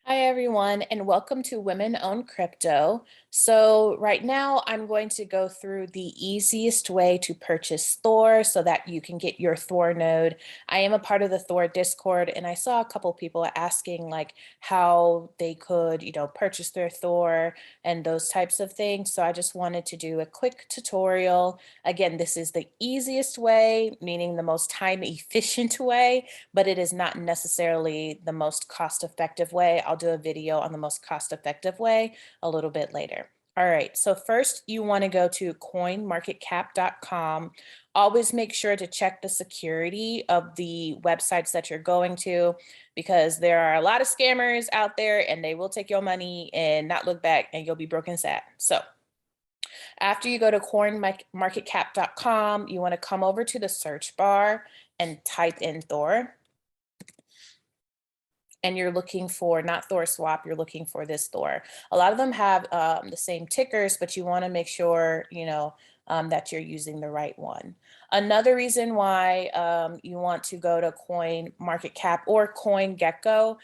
Hi, everyone, and welcome to Women Own Crypto. So right now I'm going to go through the easiest way to purchase Thor so that you can get your Thor node. I am a part of the Thor Discord, and I saw a couple people asking like how they could, purchase their Thor and those types of things. So I just wanted to do a quick tutorial. Again, this is the easiest way, meaning the most time efficient way, but it is not necessarily the most cost-effective way. I'll do a video on the most cost-effective way a little bit later. All right, so first you want to go to coinmarketcap.com. Always make sure to check the security of the websites that you're going to, because there are a lot of scammers out there and they will take your money and not look back, and you'll be broken sad. So after you go to coinmarketcap.com, you want to come over to the search bar and type in Thor. And you're looking for not Thor swap, you're looking for this Thor. A lot of them have the same tickers, but you want to make sure, that you're using the right one. Another reason why you want to go to Coin Market Cap or CoinGecko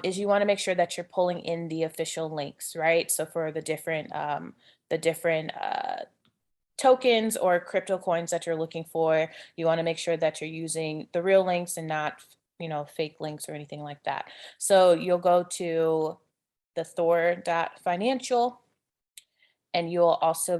is you want to make sure that you're pulling in the official links, right? So for the different tokens or crypto coins that you're looking for, you want to make sure that you're using the real links and not fake links or anything like that. So you'll go to the Thor.financial, and you'll also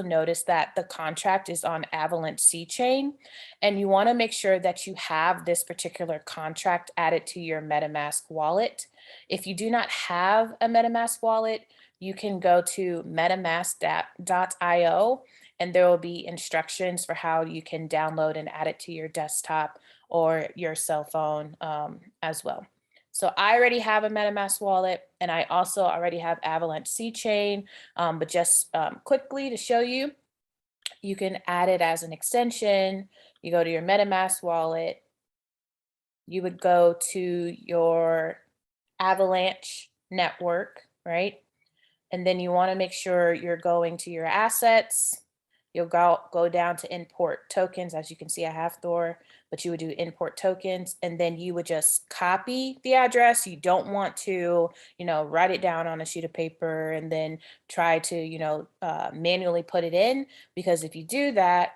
notice that the contract is on Avalanche C chain, and you want to make sure that you have this particular contract added to your MetaMask wallet. If you do not have a MetaMask wallet, you can go to metamask.io, and there will be instructions for how you can download and add it to your desktop or your cell phone as well. So I already have a MetaMask wallet, and I also already have Avalanche C chain, but just quickly to show you, you can add it as an extension. You go to your MetaMask wallet, you would go to your Avalanche network, right? And then you want to make sure you're going to your assets. You'll go down to import tokens. As you can see, I have Thor, but you would do import tokens, and then you would just copy the address. You don't want to, write it down on a sheet of paper and then try to, manually put it in, because if you do that,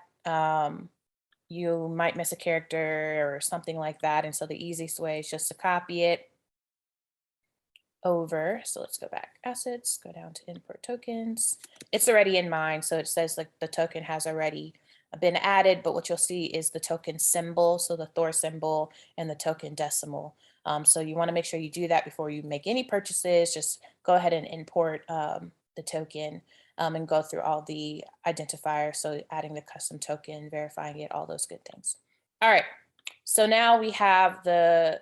you might miss a character or something like that. And so the easiest way is just to copy it over. So let's go back, assets, go down to import tokens. It's already in mine. So it says like the token has already been added, but what you'll see is the token symbol. So the Thor symbol and the token decimal. So you want to make sure you do that before you make any purchases. Just go ahead and import the token and go through all the identifiers. So adding the custom token, verifying it, all those good things. All right. So now we have the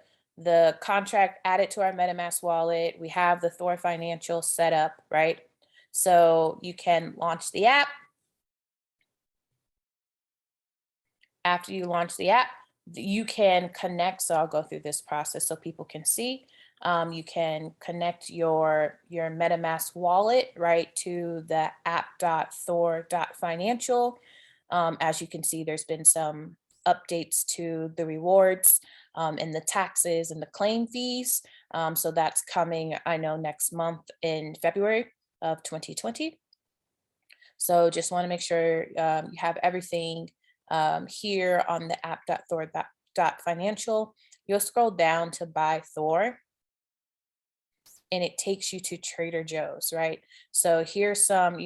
contract added to our MetaMask wallet. We have the Thor Financial set up, right? So you can launch the app. After you launch the app, you can connect. So I'll go through this process so people can see. You can connect your MetaMask wallet, right, to the app.thor.financial. As you can see, there's been some updates to the rewards and the taxes and the claim fees. So that's coming, I know, next month in February of 2020. So just want to make sure you have everything here on the app.thor.financial. You'll scroll down to buy Thor, and it takes you to Trader Joe's, right? So here's some,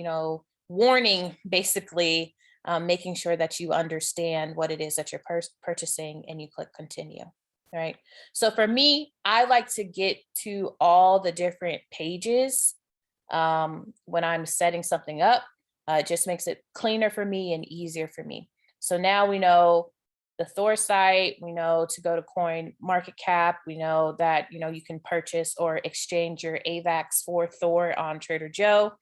warning, basically, making sure that you understand what it is that you're purchasing, and you click continue, right? So for me, I like to get to all the different pages when I'm setting something up. It just makes it cleaner for me and easier for me. So now we know the Thor site, we know to go to Coin Market Cap, we know that you can purchase or exchange your AVAX for Thor on Trader Joe.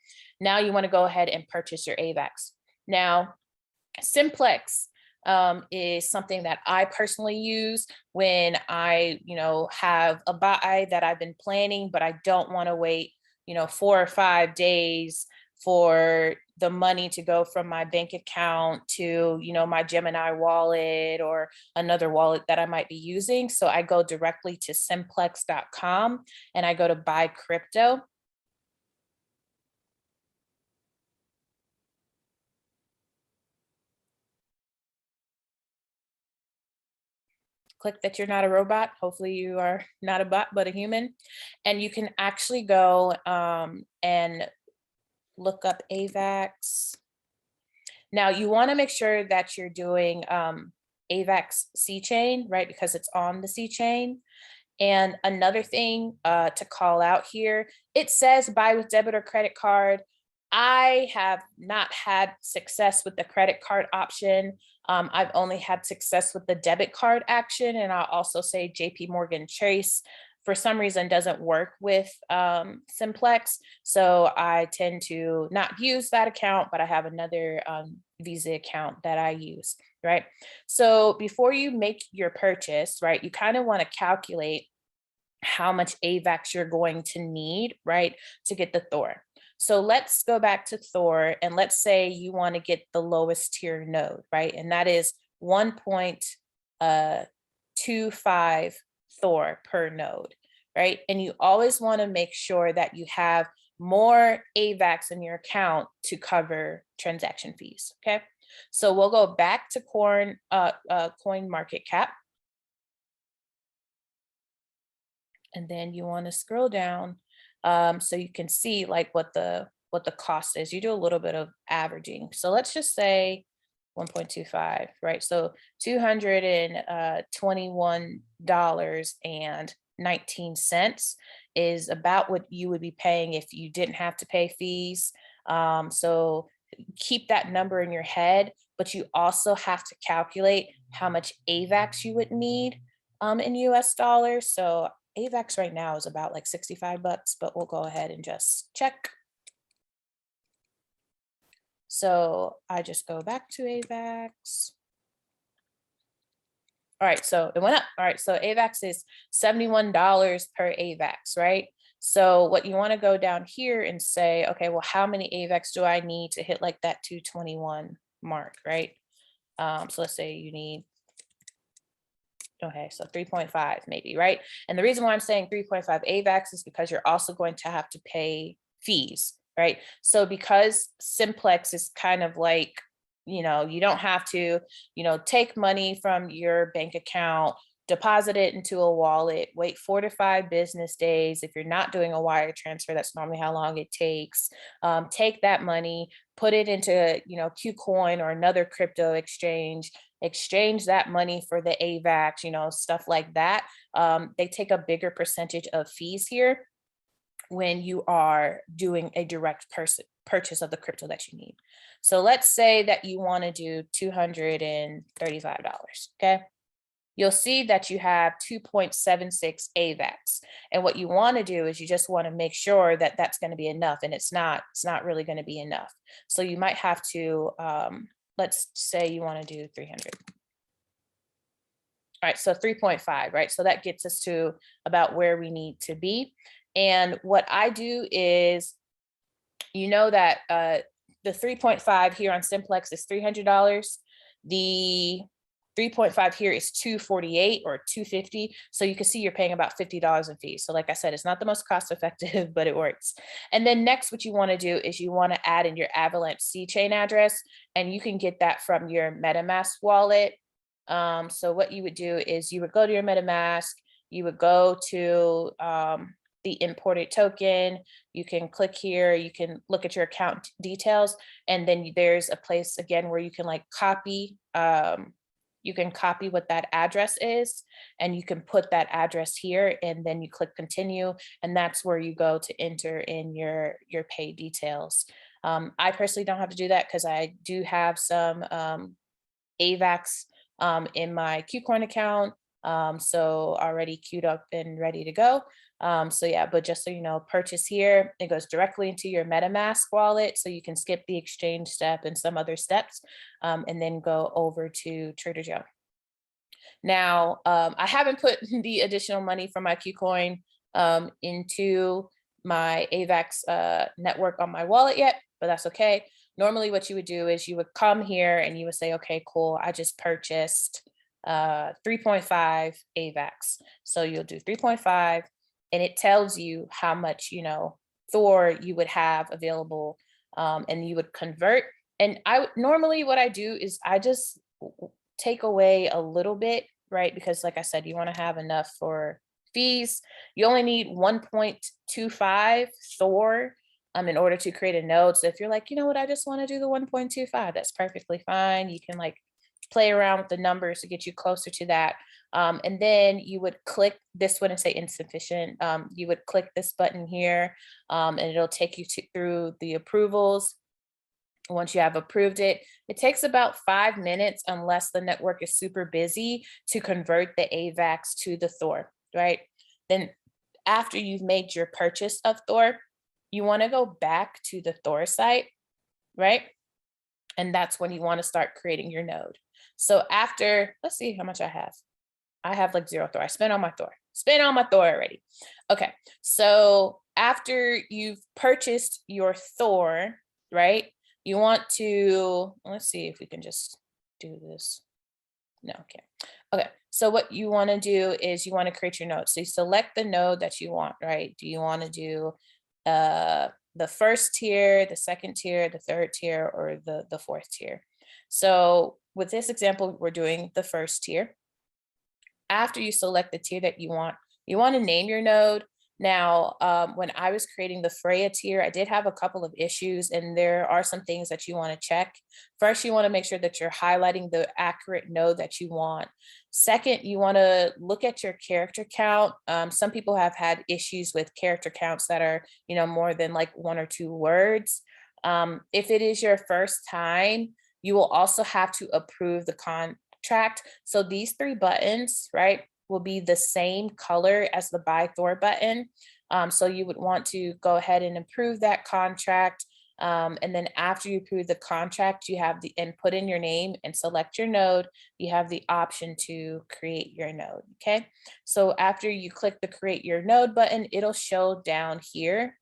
Now you want to go ahead and purchase your AVAX. Now, Simplex is something that I personally use when I, have a buy that I've been planning, but I don't want to wait, 4 or 5 days for the money to go from my bank account to, my Gemini wallet or another wallet that I might be using. So I go directly to simplex.com and I go to buy crypto. Click that you're not a robot. Hopefully you are not a bot, but a human. And you can actually go and look up AVAX. Now you want to make sure that you're doing AVAX C chain, right? Because it's on the C chain. And another thing to call out here, it says buy with debit or credit card. I have not had success with the credit card option. I've only had success with the debit card action. And I'll also say JP Morgan Chase for some reason doesn't work with Simplex. So I tend to not use that account, but I have another Visa account that I use, right? So before you make your purchase, right, you kind of want to calculate how much AVAX you're going to need, right, to get the Thor. So let's go back to Thor and let's say you want to get the lowest tier node, right? And that is 1.25 Thor per node, right? And you always want to make sure that you have more AVAX in your account to cover transaction fees, okay? So we'll go back to coin market cap. And then you want to scroll down so you can see like what the cost is. You do a little bit of averaging. So let's just say 1.25, right? So $221.19 is about what you would be paying if you didn't have to pay fees. So keep that number in your head, but you also have to calculate how much AVAX you would need in US dollars. So AVAX right now is about like 65 bucks, but we'll go ahead and just check. So I just go back to AVAX. All right, so it went up. All right, so AVAX is $71 per AVAX, right? So what you want to go down here and say, okay, well, how many AVAX do I need to hit like that 221 mark, right? So let's say you need, okay, so 3.5 maybe, right? And the reason why I'm saying 3.5 AVAX is because you're also going to have to pay fees, right? So because Simplex is kind of like, you don't have to, take money from your bank account, deposit it into a wallet, wait 4 to 5 business days. If you're not doing a wire transfer, that's normally how long it takes. Take that money, put it into, Qcoin or another crypto exchange that money for the AVAX, stuff like that. They take a bigger percentage of fees here when you are doing a direct purchase of the crypto that you need. So let's say that you want to do $235, okay? You'll see that you have 2.76 AVAX. And what you want to do is you just want to make sure that that's going to be enough. And it's not really going to be enough. So you might have to, let's say you want to do 300. All right, so 3.5, right? So that gets us to about where we need to be. And what I do is, that the 3.5 here on Simplex is $300. The 3.5 here is $248 or $250. So you can see you're paying about $50 in fees. So like I said, it's not the most cost effective, but it works. And then next, what you want to do is you want to add in your Avalanche C chain address, and you can get that from your MetaMask wallet. So what you would do is you would go to your MetaMask, you would go to the imported token, you can click here, you can look at your account details, and then there's a place again where you can like copy, you can copy what that address is, and you can put that address here, and then you click continue, and that's where you go to enter in your pay details. I personally don't have to do that because I do have some AVAX in my Qcoin account, so already queued up and ready to go. So yeah, but just so you know, purchase here, it goes directly into your MetaMask wallet, so you can skip the exchange step and some other steps, and then go over to Trader Joe. Now, I haven't put the additional money from my Qcoin into my AVAX network on my wallet yet, but that's okay. normally what you would do is you would come here and you would say, okay, cool, I just purchased 3.5 AVAX. So you'll do 3.5 and it tells you how much, Thor you would have available, and you would convert. And normally what I do is I just take away a little bit, right? Because like I said, you want to have enough for fees. You only need 1.25 Thor in order to create a node. So if you're like, you know what, I just want to do the 1.25, that's perfectly fine. You can like play around with the numbers to get you closer to that. And then you would click this one and say insufficient. You would click this button here, and it'll take you through the approvals. Once you have approved it, it takes about 5 minutes, unless the network is super busy, to convert the AVAX to the Thor, right? Then after you've made your purchase of Thor, you want to go back to the Thor site, right? And that's when you want to start creating your node. So after, let's see how much I have. I have like 0 Thor. I spent all my Thor. Spent all my Thor already. Okay. So after you've purchased your Thor, right? You want to, let's see if we can just do this. No, okay. Okay. So what you want to do is you want to create your node. So you select the node that you want, right? Do you want to do the first tier, the second tier, the third tier, or the fourth tier? So with this example, we're doing the first tier. After you select the tier that you want to name your node. Now, when I was creating the Freya tier, I did have a couple of issues, and there are some things that you want to check. First, you want to make sure that you're highlighting the accurate node that you want. Second, you want to look at your character count. Some people have had issues with character counts that are, more than like 1 or 2 words. If it is your first time, you will also have to approve the contract. So these 3 buttons, right, will be the same color as the Buy Thor button. So you would want to go ahead and approve that contract. And then after you approve the contract, you have and put in your name and select your node, you have the option to create your node, okay? So after you click the Create Your Node button, it'll show down here,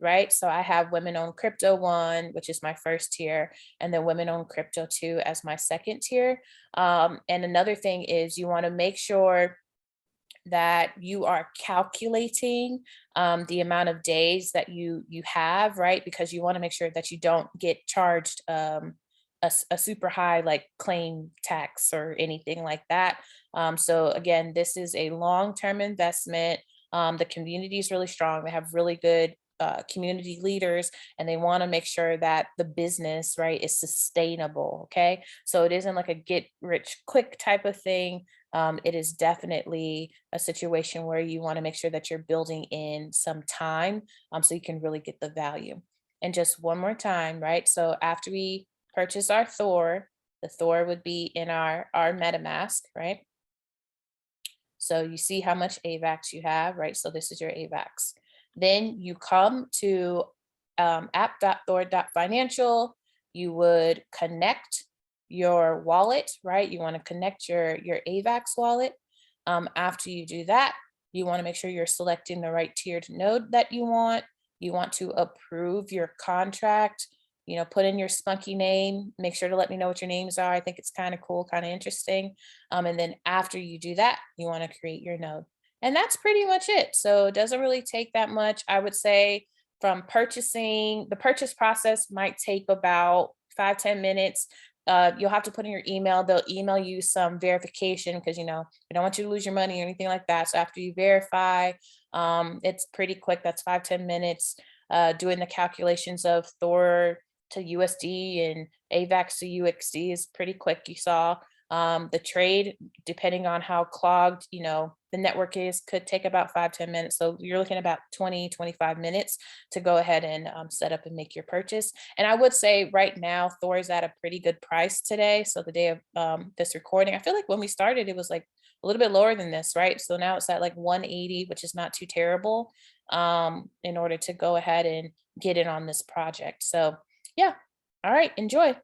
right? So I have Women Own Crypto 1, which is my first tier, and then Women Own Crypto 2 as my second tier. And another thing is you want to make sure that you are calculating the amount of days that you have, right? Because you want to make sure that you don't get charged a super high like claim tax or anything like that. So again, this is a long-term investment. The community is really strong. They have really good community leaders, and they want to make sure that the business, right, is sustainable. Okay. So it isn't like a get rich quick type of thing. It is definitely a situation where you want to make sure that you're building in some time, so you can really get the value. And just one more time, right? So after we purchase our Thor, the Thor would be in our MetaMask, right? So you see how much AVAX you have, right? So this is your AVAX. Then you come to app.thor.financial. You would connect your wallet, right? You want to connect your AVAX wallet. After you do that, you want to make sure you're selecting the right tiered node that you want. You want to approve your contract, put in your spunky name, make sure to let me know what your names are. I think it's kind of cool, kind of interesting. And then after you do that, you want to create your node. And that's pretty much it. So it doesn't really take that much. I would say from purchasing, the purchase process might take about 5-10 minutes. You'll have to put in your email. They'll email you some verification because, they don't want you to lose your money or anything like that. So after you verify, it's pretty quick. That's 5-10 minutes. Doing the calculations of Thor to USD and AVAX to UXD is pretty quick. You saw the trade, depending on how clogged, the network is, could take about 5-10 minutes. So you're looking about 20-25 minutes to go ahead and set up and make your purchase. And I would say right now, Thor is at a pretty good price today. So the day of this recording, I feel like when we started, it was like a little bit lower than this, right? So now it's at like 180, which is not too terrible, in order to go ahead and get in on this project. So yeah. All right. Enjoy.